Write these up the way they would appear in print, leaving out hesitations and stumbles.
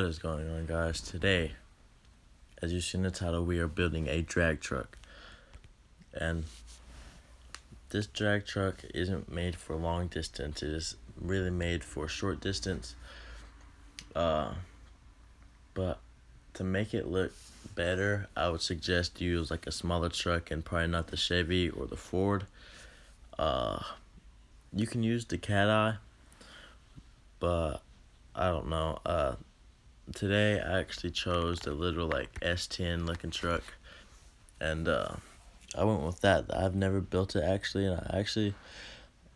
is going on, guys? Today, as you see in the title, we are building a drag truck. And this drag truck isn't made for long distance. It is really made for short distance. But to make it look better, I would suggest you use like a smaller truck and probably not the Chevy or the Ford. You can use the Cat Eye, but I don't know. Today I actually chose the little like S10 looking truck, and I went with that. I've never built it actually, and I actually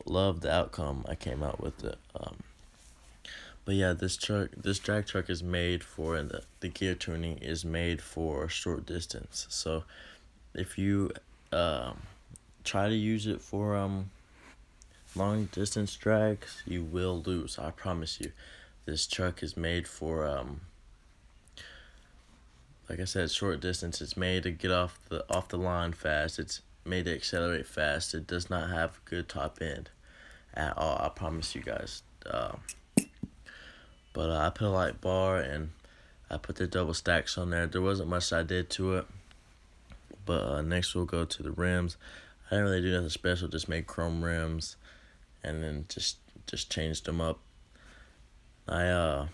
love the outcome I came out with it. But yeah, this drag truck is made for, and the gear tuning is made for short distance. So if you try to use it for long distance drags, you will lose. I promise you. This truck is made for like I said, short distance. It's made to get off the line fast. It's made to accelerate fast. It does not have good top end at all. I promise you guys. But I put a light bar and I put the double stacks on there. There wasn't much I did to it. But next we'll go to the rims. I didn't really do nothing special. Just made chrome rims, and then just changed them up. I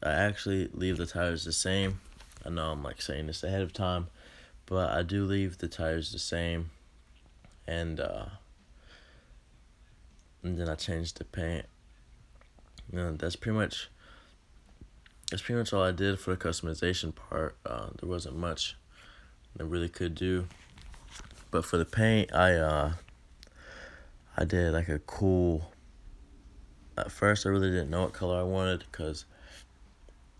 actually leave the tires the same. I know I'm like saying this ahead of time, but I do leave the tires the same, and then I changed the paint. That's pretty much all I did for the customization part. There wasn't much I really could do, but for the paint, I did like a cool. At first, I really didn't know what color I wanted because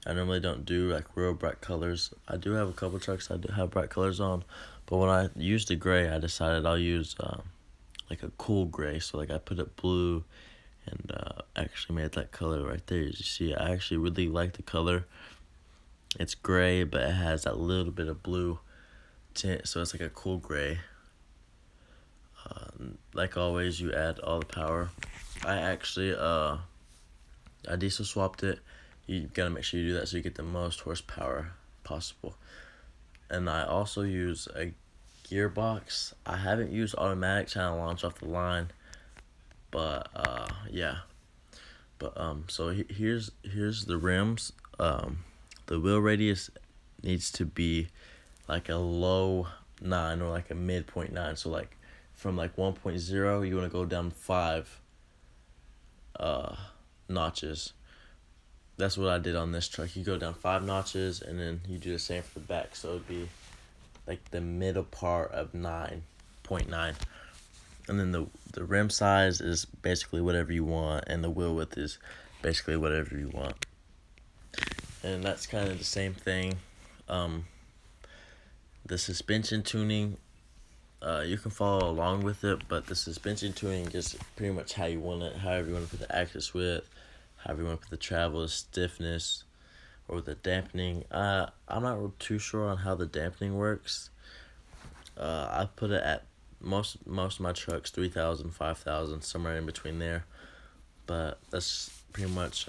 I normally don't do like real bright colors. I do have a couple trucks I do have bright colors on, but when I used the gray, I decided I'll use like a cool gray. So like I put it blue, and actually made that color right there. As you see, I actually really like the color. It's gray, but it has that little bit of blue tint, so it's like a cool gray. Like always, you add all the power. I actually I diesel swapped it. You gotta make sure you do that so you get the most horsepower possible. And I also use a gearbox. I haven't used automatic trying to launch off the line, but yeah. But so here's the rims. The wheel radius needs to be like a low 9 or like a midpoint 9. So like from like 1.0, you want to go down 5 notches. That's what I did on this truck. You go down 5 notches, and then you do the same for the back. So it'd be like the middle part of 9.9. And then the rim size is basically whatever you want, and the wheel width is basically whatever you want. And that's kind of the same thing. The suspension tuning, you can follow along with it, but the suspension tuning is pretty much how you want it, however you want to put the axis width, however you want to put the travel, stiffness, or the dampening. I'm not too sure on how the dampening works. I put it at most of my trucks 3,000, 5,000, somewhere in between there. But that's pretty much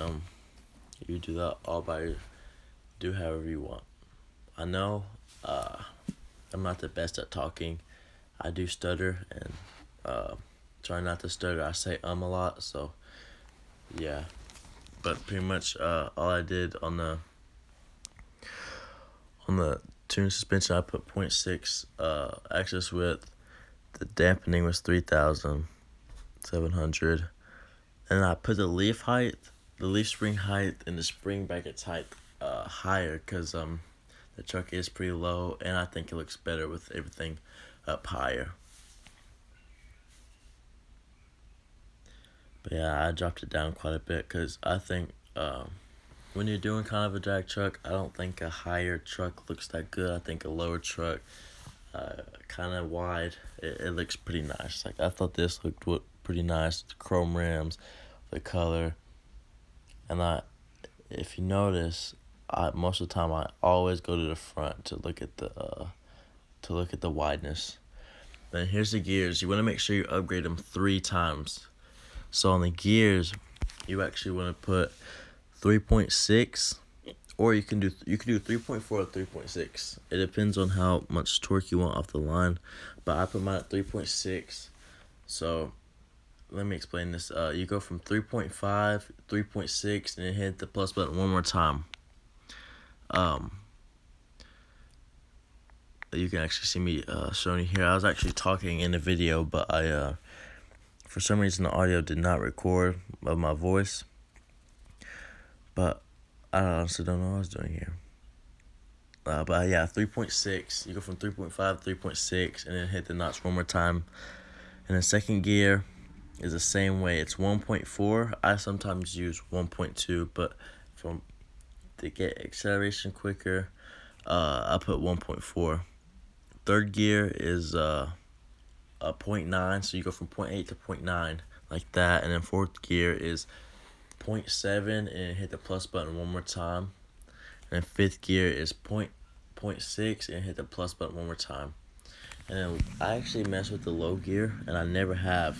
you do that all by do however you want. I know I'm not the best at talking. I do stutter, and try not to stutter. I say a lot, so yeah. But pretty much all I did on the tune suspension, I put 0.6 axis width. The dampening was 3,700, and I put the leaf spring height, and the spring brackets height higher because the truck is pretty low, and I think it looks better with everything up higher. But yeah, I dropped it down quite a bit because I think when you're doing kind of a drag truck, I don't think a higher truck looks that good. I think a lower truck, kind of wide, it looks pretty nice. Like I thought this looked pretty nice. The chrome rims, the color, and if you notice, most of the time I always go to the front to look at the wideness. Then here's the gears. You want to make sure you upgrade them 3 times. So on the gears, you actually want to put 3.6 or you can do 3.4 or 3.6. It depends on how much torque you want off the line, but I put mine at 3.6. So let me explain this. You go from 3.5, 3.6, and then hit the plus button one more time. You can actually see me showing you here. I was actually talking in the video, but I for some reason the audio did not record of my voice. But I honestly don't know what I was doing here. But yeah, 3.6. You go from 3.5, 3.6, and then hit the notch one more time. And the second gear is the same way. It's 1.4. I sometimes use 1.2, but to get acceleration quicker, I put 1.4. Third gear is a 0.9, so you go from 0.8 to 0.9 like that. And then fourth gear is 0.7 and hit the plus button one more time. And then fifth gear is 0.6 and hit the plus button one more time. And then I actually mess with the low gear, and I never have.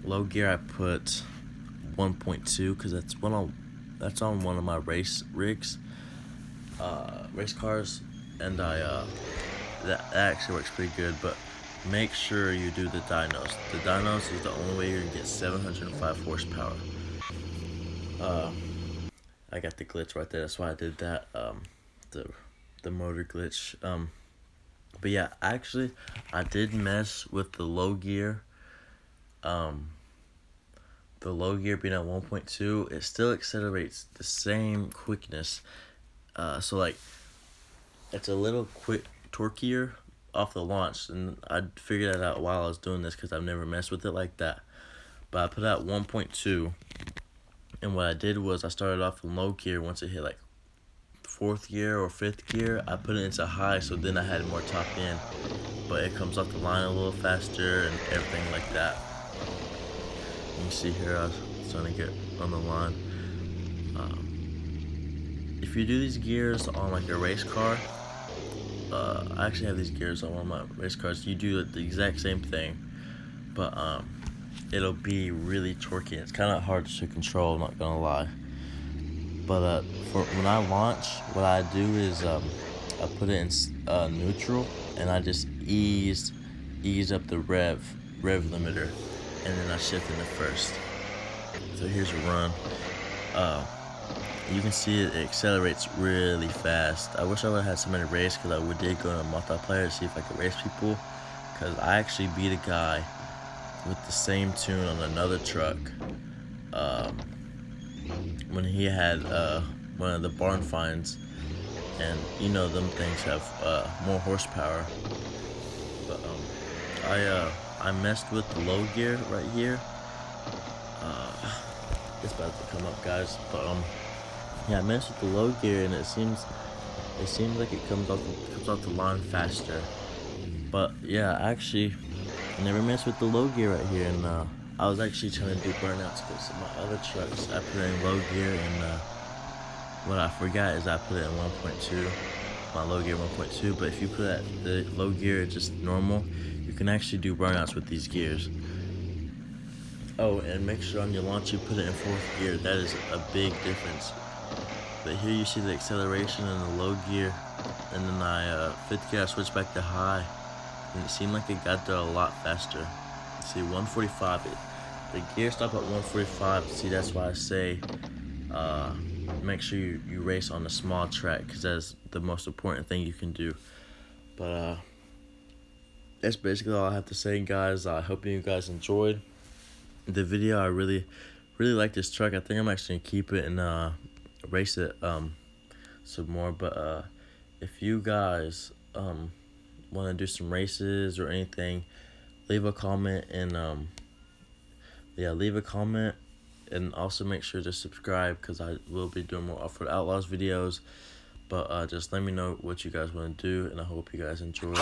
Low gear I put 1.2 because that's on one of my race rigs, race cars, and that actually works pretty good. But make sure you do the dynos. The dynos is the only way you're gonna get 705 horsepower. I got the glitch right there. That's why I did that. The motor glitch. But yeah, actually, I did mess with the low gear. The low gear being at 1.2, it still accelerates the same quickness. So like, it's a little quick torqueier off the launch, and I figured that out while I was doing this because I've never messed with it like that. But I put out 1.2, and what I did was I started off in low gear. Once it hit like fourth gear or fifth gear, I put it into high, so then I had more top end, but it comes off the line a little faster and everything like that. You see here, I was trying to get on the line. If you do these gears on like a race car, I actually have these gears on one of my race cars. You do the exact same thing, but it'll be really torquey. It's kind of hard to control, not gonna lie. But for when I launch, what I do is I put it in neutral, and I just ease up the rev limiter, and then I shift into first. So here's a run. You can see it accelerates really fast. I wish I would have had somebody race, because I did go in a multiplayer to see if I could race people, because I actually beat a guy with the same tune on another truck when he had one of the barn finds, and you know them things have more horsepower. But I messed with the low gear right here. It's about to come up, guys, but yeah, I messed with the low gear, and it seems like it comes off the line faster. But yeah, actually, I never messed with the low gear right here, and I was actually trying to do burnouts because my other trucks I put in low gear, and what I forgot is I put it in 1.2, my low gear 1.2. But if you put the low gear just normal, you can actually do burnouts with these gears. Oh, and make sure on your launch you put it in fourth gear. That is a big difference. But here you see the acceleration in the low gear, and then fifth gear I switched back to high, and it seemed like it got there a lot faster. See, 145. The gear stopped at 145. See, that's why I say make sure you race on a small track, because that's the most important thing you can do. But that's basically all I have to say, guys. I hope you guys enjoyed the video. I really like this truck. I think I'm actually gonna keep it and race it some more. But if you guys want to do some races or anything, leave a comment, and leave a comment, and also make sure to subscribe, because I will be doing more Off-Road Outlaws videos. But just let me know what you guys want to do, and I hope you guys enjoy.